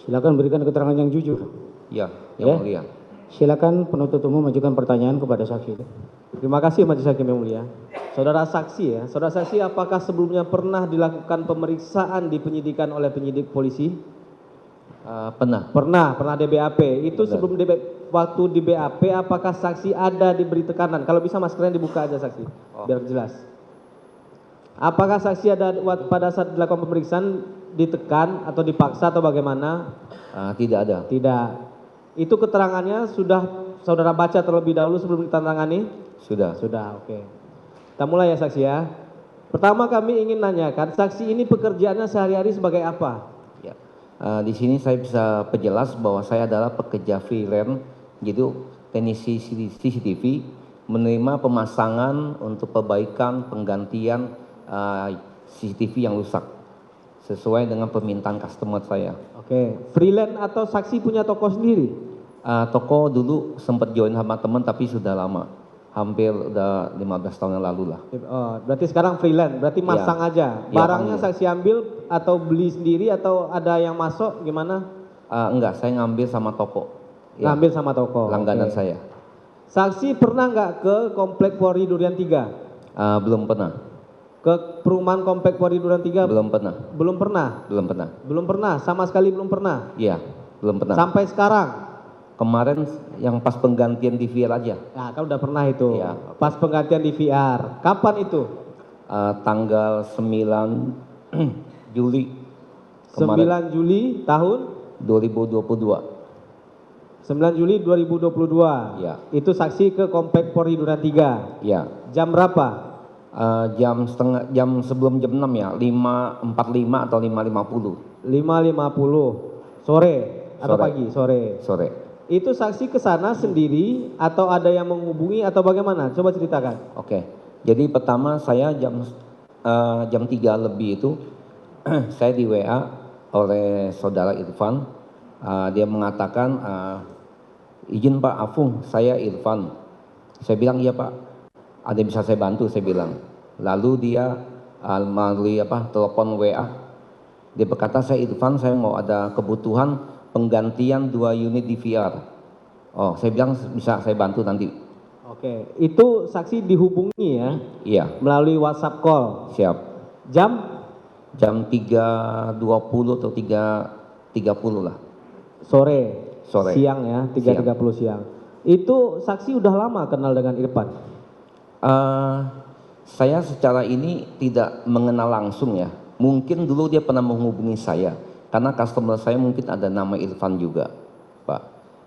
Silakan berikan keterangan yang jujur. Ya, Ya. yang mulia. Silakan penuntut umum mengajukan pertanyaan kepada saksi. Terima kasih Majelis Hakim yang mulia. Saudara saksi, apakah sebelumnya pernah dilakukan pemeriksaan di penyidikan oleh penyidik polisi? Pernah. Pernah di BAP. Itu Benar. sebelum waktu di BAP, apakah saksi ada diberi tekanan? Kalau bisa maskernya dibuka aja saksi, biar jelas. Apakah saksi ada pada saat dilakukan pemeriksaan ditekan atau dipaksa atau bagaimana? Tidak ada. Tidak. Itu keterangannya sudah saudara baca terlebih dahulu sebelum ditandatangani? Sudah. Sudah, oke. Kita mulai ya saksi ya. Pertama kami ingin nanyakan, saksi ini pekerjaannya sehari-hari sebagai apa? Ya. Di sini saya bisa perjelas bahwa saya adalah pekerja freelance, jadi teknisi CCTV, menerima pemasangan untuk perbaikan penggantian CCTV yang rusak sesuai dengan permintaan customer saya. Oke, freelance atau saksi punya toko sendiri? Toko dulu sempat join sama teman tapi sudah lama, hampir udah 15 tahun yang lalu lah. Oh, berarti sekarang freelance, berarti masang aja. Ya, Barangnya ambil. saksi ambil atau beli sendiri atau ada yang masuk gimana? Enggak, saya ngambil sama toko. Ya, Ngambil sama toko. langganan Oke. saya. Saksi pernah nggak ke Komplek Polri Durian 3? Belum pernah. Ke perumahan Komplek Polri Durian 3? Belum pernah. Belum pernah? Belum pernah. Belum pernah, sama sekali belum pernah? Iya, belum pernah. Sampai sekarang? Kemarin yang pas penggantian DVR aja. Nah, kan udah pernah itu. Iya. Pas penggantian DVR. Kapan itu? Tanggal 9 Juli 9 Juli tahun? 2022. 9 Juli 2022. Iya. Itu saksi ke Komplek Polri Durian 3. Iya. Jam berapa? Jam sebelum jam 6 ya, 5.45 atau 5.50. 5.50 sore atau Sore. pagi? Sore. Sore. Itu saksi ke sana sendiri atau ada yang menghubungi atau bagaimana? Coba ceritakan. Oke. Jadi pertama saya jam 3 lebih itu saya di WA oleh saudara Irfan. Dia mengatakan, izin Pak Afung, saya Irfan. Saya bilang iya Pak. Ada yang bisa saya bantu, saya bilang. Lalu dia melalui telepon WA, dia berkata, saya Irfan, saya mau ada kebutuhan penggantian 2 unit DVR. Oh, saya bilang bisa saya bantu nanti. Oke, itu saksi dihubungi ya Iya, melalui WhatsApp call. siap. Jam Jam 3.20 atau 3.30 lah. sore. Sore. Siang ya, 3.30 siang. Itu saksi udah lama kenal dengan Irfan? Saya secara ini tidak mengenal langsung ya. Mungkin dulu dia pernah menghubungi saya. Karena customer saya mungkin ada nama Irfan juga, Pak.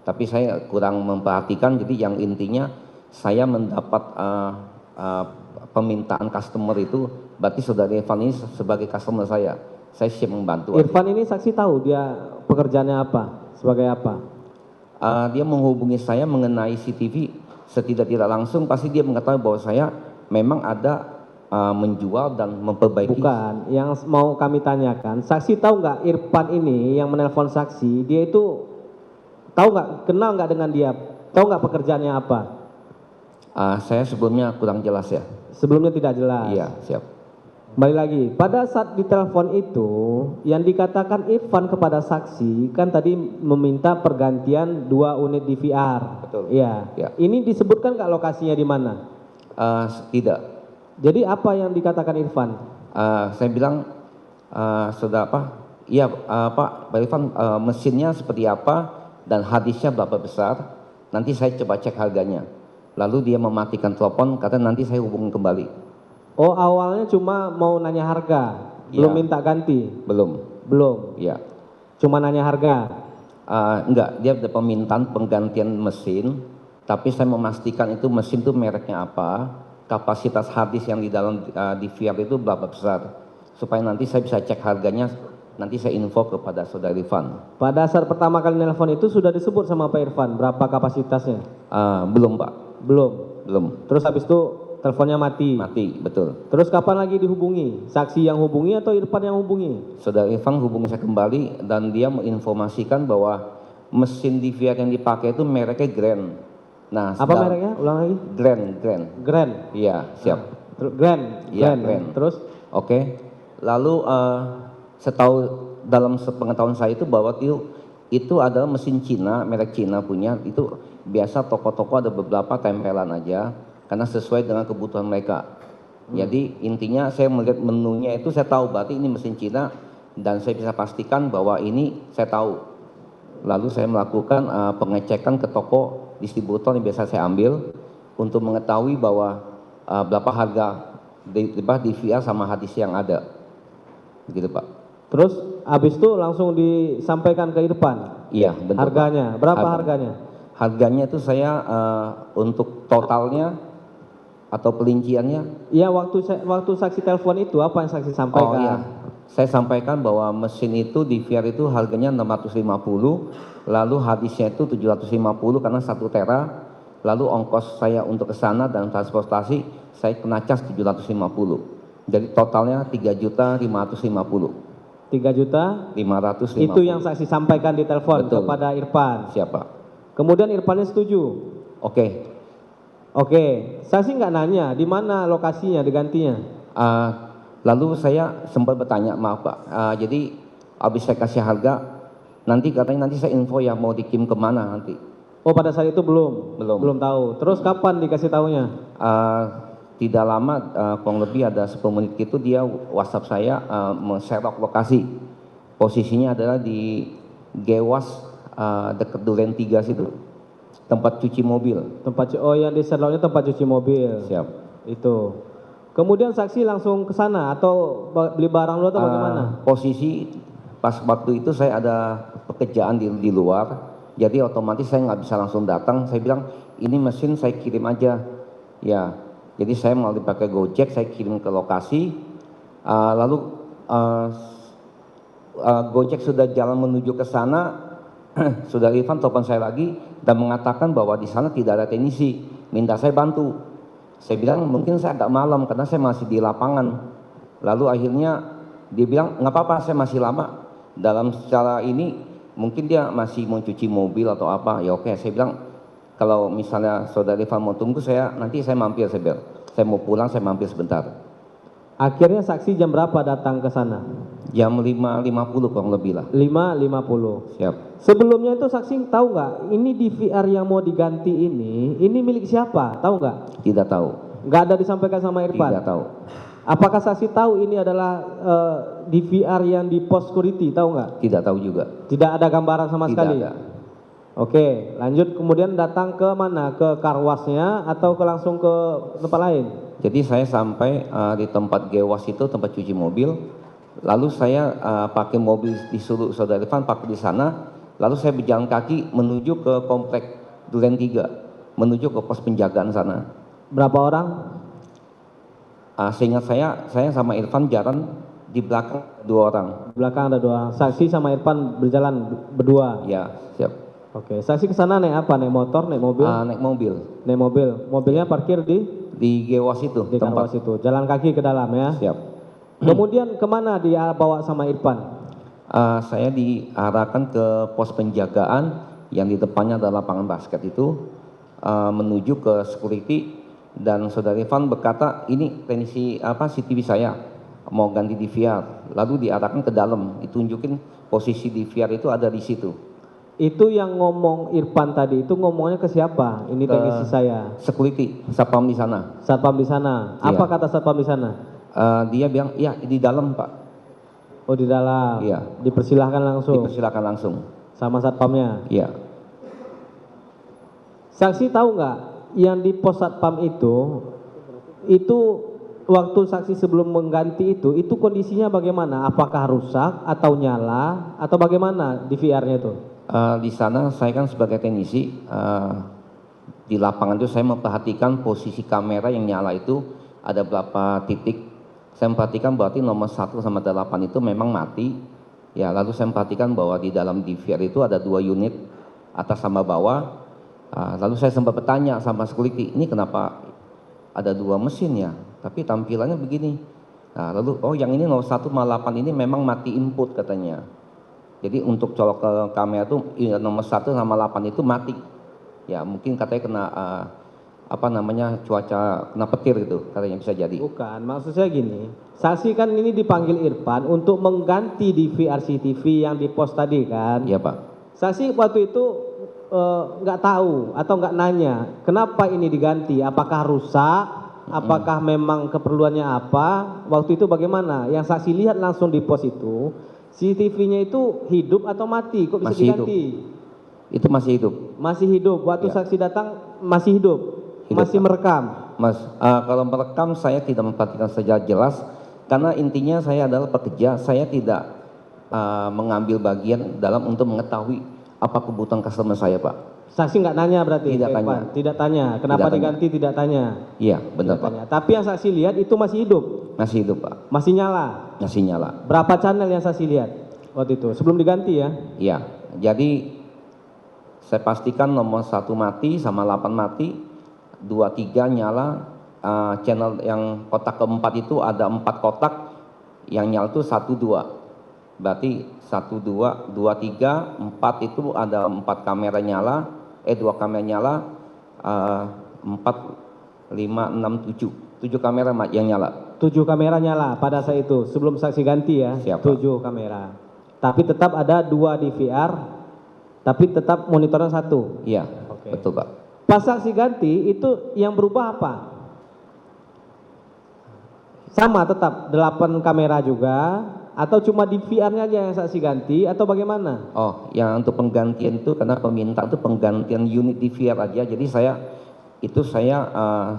Tapi saya kurang memperhatikan, jadi yang intinya saya mendapat permintaan customer itu, berarti saudara Irfan ini sebagai customer saya siap membantu. Irfan ini saksi tahu dia pekerjaannya apa? Sebagai apa? Dia menghubungi saya mengenai CCTV, setidak-tidak langsung pasti dia mengetahui bahwa saya memang ada menjual dan memperbaiki. Bukan, yang mau kami tanyakan, saksi tahu nggak Irfan ini yang menelpon saksi, dia itu tahu nggak, kenal nggak dengan dia, tahu nggak pekerjaannya apa? Saya sebelumnya kurang jelas ya. Sebelumnya tidak jelas. Iya, siap. Kembali lagi, pada saat ditelepon itu, yang dikatakan Irfan kepada saksi, kan tadi meminta pergantian 2 unit DVR. Betul. Iya. Ya. Ini disebutkan nggak lokasinya di mana? Tidak. Jadi apa yang dikatakan Irfan? Saya bilang, sudah iya Pak Irfan, mesinnya seperti apa dan hadisnya berapa besar, nanti saya coba cek harganya. Lalu dia mematikan telepon, kata nanti saya hubungi kembali. Oh, awalnya cuma mau nanya harga, belum Ya. minta ganti? Belum. Belum, Iya. cuma nanya harga. Enggak, dia ada permintaan penggantian mesin, tapi saya memastikan itu mesin itu mereknya apa, kapasitas hard disk yang di dalam DVR itu berapa besar, supaya nanti saya bisa cek harganya, nanti saya info kepada saudara Irfan. Pada saat pertama kali nelpon itu sudah disebut sama Pak Irfan berapa kapasitasnya? Belum Pak, Belum. belum. Terus habis itu teleponnya mati. Mati, betul. Terus kapan lagi dihubungi? Saksi yang hubungi atau Irfan yang hubungi? Saudara Irfan hubungi saya kembali dan dia menginformasikan bahwa mesin DVR yang dipakai itu mereknya Grand. Nah, Apa mereknya? Ulang lagi. Grand. Grand. Iya, siap. Grand. Iya, Grand. Grand. Terus Oke. Lalu setahu dalam sepengetahuan saya itu bahwa itu adalah mesin Cina, merek Cina punya, itu biasa toko-toko ada beberapa tempelan aja karena sesuai dengan kebutuhan mereka. Jadi intinya saya melihat menunya itu saya tahu berarti ini mesin Cina dan saya bisa pastikan bahwa ini saya tahu. Lalu saya melakukan pengecekan ke toko distributor yang biasa saya ambil untuk mengetahui bahwa berapa harga DVR sama hadis yang ada. Begitu Pak. Terus habis itu langsung disampaikan ke Irfan. Iya, betul. Harganya, berapa harganya? Harganya itu saya untuk totalnya atau perinciannya. Iya, waktu saksi telepon itu apa yang saksi sampaikan? Oh iya, saya sampaikan bahwa mesin itu DVR itu harganya 650, lalu hadisnya itu 750 karena 1 tera, lalu ongkos saya untuk ke sana dan transportasi saya kena cas 750. Jadi totalnya 3.550. 3.550.000. 550. Itu yang saksi sampaikan di telepon. Betul. Kepada Irfan. Siapa? Kemudian Irfannya setuju. Oke. Oke, saksi nggak nanya di mana lokasinya digantinya. Lalu saya sempat bertanya, maaf Pak, jadi habis saya kasih harga, nanti katanya nanti saya info ya mau dikirim kemana nanti. Oh pada saat itu belum? Belum tahu. Terus kapan dikasih tahunya? Tidak lama, kurang lebih ada 10 menit gitu dia WhatsApp saya men-share lokasi. Posisinya adalah di Gewas dekat Duren 3 situ. Tempat cuci mobil. Oh yang di share-nya tempat cuci mobil. Siap. Itu. Kemudian saksi langsung ke sana atau beli barang dulu atau bagaimana? Posisi pas waktu itu saya ada pekerjaan di luar, jadi otomatis saya nggak bisa langsung datang. Saya bilang ini mesin saya kirim aja, ya. Jadi saya mau dipakai Gojek, saya kirim ke lokasi, lalu Gojek sudah jalan menuju ke sana, sudah Irfan telepon saya lagi dan mengatakan bahwa di sana tidak ada teknisi, minta saya bantu. Saya bilang mungkin saya agak malam karena saya masih di lapangan. Lalu akhirnya dia bilang nggak apa-apa saya masih lama. Dalam secara ini mungkin dia masih mau cuci mobil atau apa. Ya oke, saya bilang kalau misalnya saudara Irfan mau tunggu nanti saya mampir, saya bilang. Saya mau pulang, saya mampir sebentar. Akhirnya saksi jam berapa datang ke sana? Jam 5.50 kurang lebih lah. 5.50. Siap. Sebelumnya itu saksi tahu nggak ini DVR yang mau diganti ini milik siapa? Tahu nggak? Tidak tahu. Nggak ada disampaikan sama Irfan? Tidak tahu. Apakah saksi tahu ini adalah DVR yang di pos security? Tahu nggak? Tidak tahu juga. Tidak ada gambaran sama sekali? Tidak ada. Oke, lanjut kemudian datang ke mana? Ke karwasnya atau langsung ke tempat lain? Jadi saya sampai di tempat Gewas itu, tempat cuci mobil. Lalu saya pakai mobil disuruh saudara Irfan pakai di sana. Lalu saya berjalan kaki menuju ke komplek Duren 3, menuju ke pos penjagaan sana. Berapa orang? Seingat saya sama Irfan jalan di belakang 2 orang. Di belakang ada 2 orang. Saksi sama Irfan berjalan berdua. Ya, siap. Oke, saksi ke sana naik apa? Naik motor, naik mobil? Naik mobil. Naik mobil. Mobilnya parkir Di Gewas itu. Di Karwas itu. Jalan kaki ke dalam ya. Siap. Kemudian kemana dia bawa sama Irfan? Saya diarahkan ke pos penjagaan yang di depannya ada lapangan basket itu, menuju ke security dan saudara Irfan berkata ini teknisi CCTV saya mau ganti DVR, lalu diarahkan ke dalam, ditunjukin posisi DVR itu ada di situ. Itu yang ngomong Irfan tadi itu ngomongnya ke siapa? Ini teknisi saya. Security, satpam di sana. Satpam di sana. Apa Iya. kata satpam di sana? Dia bilang, ya di dalam Pak. Oh di dalam. Iya. Dipersilahkan langsung. Dipersilakan langsung. Sama satpamnya. Iya. Saksi tahu nggak yang di pos satpam itu waktu saksi sebelum mengganti itu kondisinya bagaimana? Apakah rusak atau nyala atau bagaimana DVR-nya itu? Di sana saya kan sebagai teknisi di lapangan itu saya memperhatikan posisi kamera yang nyala itu ada berapa titik. Saya memperhatikan berarti nomor 1 sama 8 itu memang mati. Ya, lalu saya memperhatikan bahwa di dalam DVR itu ada 2 unit atas sama bawah. Lalu saya sempat bertanya sama security, ini kenapa ada 2 mesin ya? Tapi tampilannya begini. Lalu yang ini nomor 1 sama 8 ini memang mati input katanya. Jadi untuk colok ke kamera itu nomor 1 sama 8 itu mati. Ya mungkin katanya kena cuaca kena petir gitu, katanya bisa jadi. Bukan, maksud saya gini, saksi kan ini dipanggil Irfan untuk mengganti DVR CCTV yang di pos tadi kan. Iya Pak. Saksi waktu itu nggak tahu atau nggak nanya, kenapa ini diganti? Apakah rusak? Apakah memang keperluannya apa? Waktu itu bagaimana? Yang saksi lihat langsung di pos itu, CCTV-nya itu hidup atau mati? Kok bisa Masih diganti? Itu masih hidup. Masih hidup. Waktu Ya. saksi datang masih hidup, masih Pak. merekam. Mas, kalau merekam saya tidak memperhatikan secara jelas karena intinya saya adalah pekerja, saya tidak mengambil bagian dalam untuk mengetahui apa kebutuhan customer saya Pak. Saksi nggak nanya berarti? Tidak ke tanya. Irfan? Tidak tanya. Kenapa Tidak tanya. diganti? Tidak tanya. Iya benar Tidak Pak. tanya. Tapi yang saksi lihat itu masih hidup, Masih hidup Pak, masih nyala. masih nyala. Berapa channel yang saksi lihat waktu itu? Sebelum diganti ya? Iya, jadi saya pastikan nomor 1 mati sama 8 mati, 2, 3 nyala. Channel yang kotak keempat itu ada 4 kotak, yang nyala itu 1, 2. Berarti 1, 2, 2, 3, 4 itu ada 4 kamera nyala, 2 kamera nyala, 4, 5, 6, 7. 7 kamera yang nyala. 7 kamera nyala pada saat itu, sebelum saksi ganti ya? Siap, Pak. 7 kamera. Tapi tetap ada 2 DVR, tapi tetap monitornya 1. Iya, Oke. betul Pak. Pas saksi ganti itu yang berubah apa? Sama tetap 8 kamera juga, atau cuma DVR-nya aja yang saksi ganti, atau bagaimana? Oh, yang untuk penggantian itu karena peminta itu penggantian unit DVR aja. Jadi saya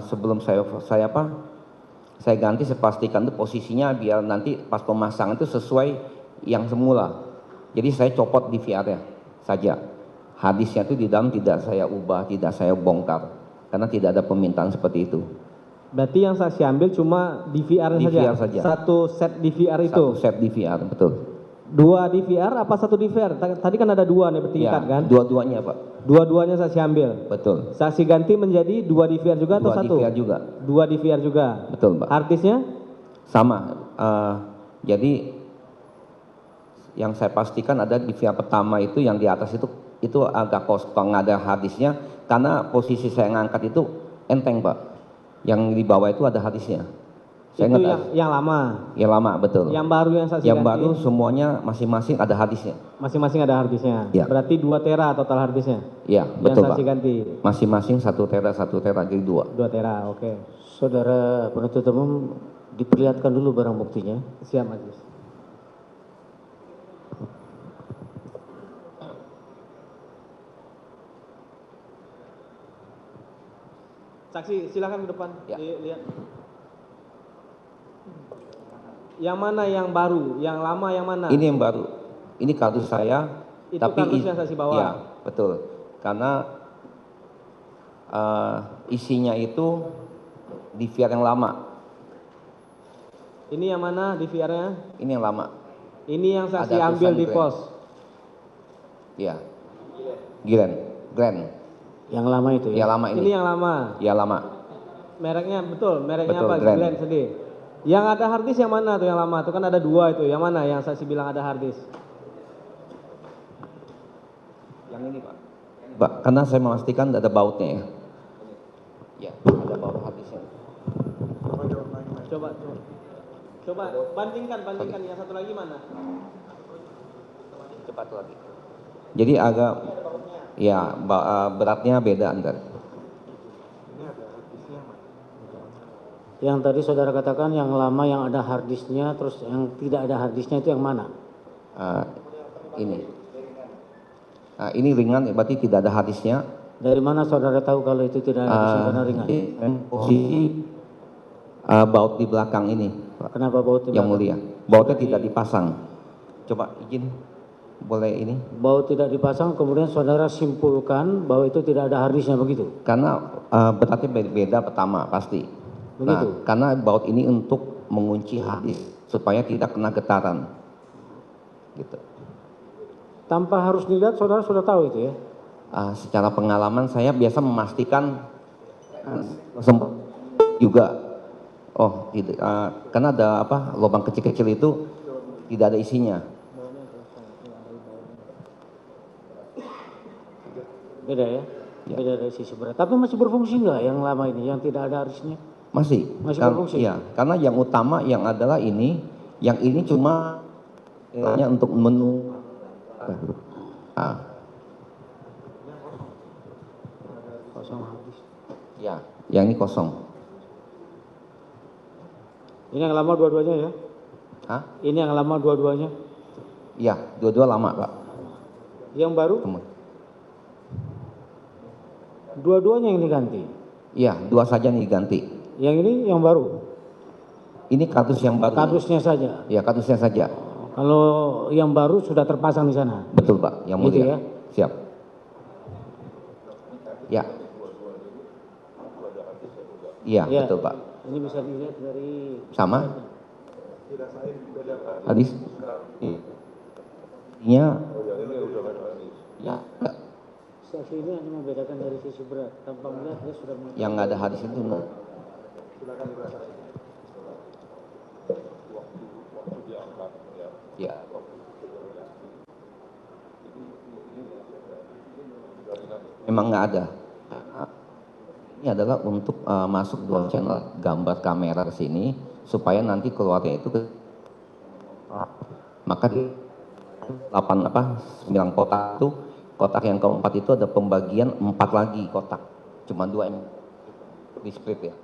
sebelum saya ganti saya pastikan itu posisinya biar nanti pas pemasangan itu sesuai yang semula. Jadi saya copot DVR-nya saja. Hadisnya itu di dalam tidak saya ubah, tidak saya bongkar karena tidak ada permintaan seperti itu. Berarti yang saksi ambil cuma DVR-nya DVR saja? saja. Satu set DVR itu? Satu set DVR, betul. 2 DVR apa 1 DVR? Tadi kan ada 2 nih bertingkat kan? Dua-duanya Pak, Dua-duanya saksi ambil? betul. Saksi ganti menjadi 2 DVR juga atau 1? 2 DVR juga, 2 DVR juga? betul Pak. Artisnya? Sama, jadi yang saya pastikan ada DVR pertama itu yang di atas itu agak kosong, ada hadisnya karena posisi saya ngangkat itu enteng Pak. Yang di bawah itu ada hadisnya. Saya Itu ingat yang lama? yang lama betul. Yang baru yang saksi Yang ganti? baru semuanya masing-masing ada hadisnya. Masing-masing ada harddisknya? Ya. Berarti 2 tera total harddisknya? Iya betul Yang Pak. saksi ganti? Masing-masing 1 tera jadi 2. 2 tera, oke. Saudara penuntut umum diperlihatkan dulu barang buktinya. Siap Majelis. Saksi silakan ke depan. Ya. Lihat. Yang mana yang baru? Yang lama yang mana? Ini yang baru. Ini kardus saya. Itu kardus yang saksi bawa? Iya betul. Karena isinya itu DVR yang lama. Ini yang mana DVR-nya? Ini yang lama. Ini yang saksi Ada ambil tulisan di Grand. pos. Iya. Grand. Yang lama itu ya? Yang lama ini. Ini yang lama. Ya lama. Mereknya betul, mereknya Betul, apa? Grand. Grand sedih. Yang ada harddisk yang mana tuh yang lama? Tuh kan ada 2 itu. Yang mana yang saksi bilang ada harddisk? Yang ini Pak. Pak, karena saya memastikan ada bautnya ya. Ya, ada baut hadisnya. Coba bandingkan yang satu lagi mana? Cepat lagi. Jadi agak ya beratnya beda antar. Yang tadi saudara katakan yang lama yang ada harddisknya, terus yang tidak ada harddisknya itu yang mana? Ini. Ini ringan, berarti tidak ada hadisnya. Dari mana saudara tahu kalau itu tidak ada harddisknya karena ringan? Posisi baut di belakang ini, Pak, Kenapa baut yang mulia. Bautnya tidak dipasang. Coba izin, boleh ini? Baut tidak dipasang, kemudian saudara simpulkan bahwa itu tidak ada harddisknya begitu? Karena beratnya beda pertama pasti. Begitu. Nah, karena baut ini untuk mengunci hadis supaya tidak kena getaran. Gitu. Tanpa harus dilihat saudara sudah tahu itu ya? Secara pengalaman saya biasa memastikan sempat juga tidak, karena ada lubang kecil-kecil itu tidak ada isinya. Beda ya? Ya. Beda dari sisi berat. Tapi masih berfungsi nggak yang lama ini, yang tidak ada harddisknya? Masih berfungsi? Iya, karena yang utama yang adalah ini, yang ini cuma hanya untuk menu. Nah, Kosong harddisk. ya, yang ini kosong. Ini yang lama dua-duanya ya? Hah? Ini yang lama dua-duanya? Iya, dua-dua lama, Pak. Yang baru? Dua-duanya yang diganti? Iya, dua saja yang diganti. Yang ini yang baru? Ini kardus yang baru. Kardusnya saja? Ya, kardusnya saja. Kalau yang baru sudah terpasang di sana? Betul, Pak, yang Gitu mulia. ya? Siap. Ya. Iya, Ya. betul, Pak. Ini bisa dilihat dari... Sama? Hadis? Iya. Ya. Saksi ini hanya membedakan dari sisi berat. Tanpa melihat dia sudah... Yang nggak ada hadis itu. Ya. Memang nggak ada. Ini adalah untuk masuk dua channel gambar kamera ke sini supaya nanti keluarnya itu maka 9 kotak itu, kotak yang keempat itu ada pembagian 4 lagi kotak, cuma 2 di split ya.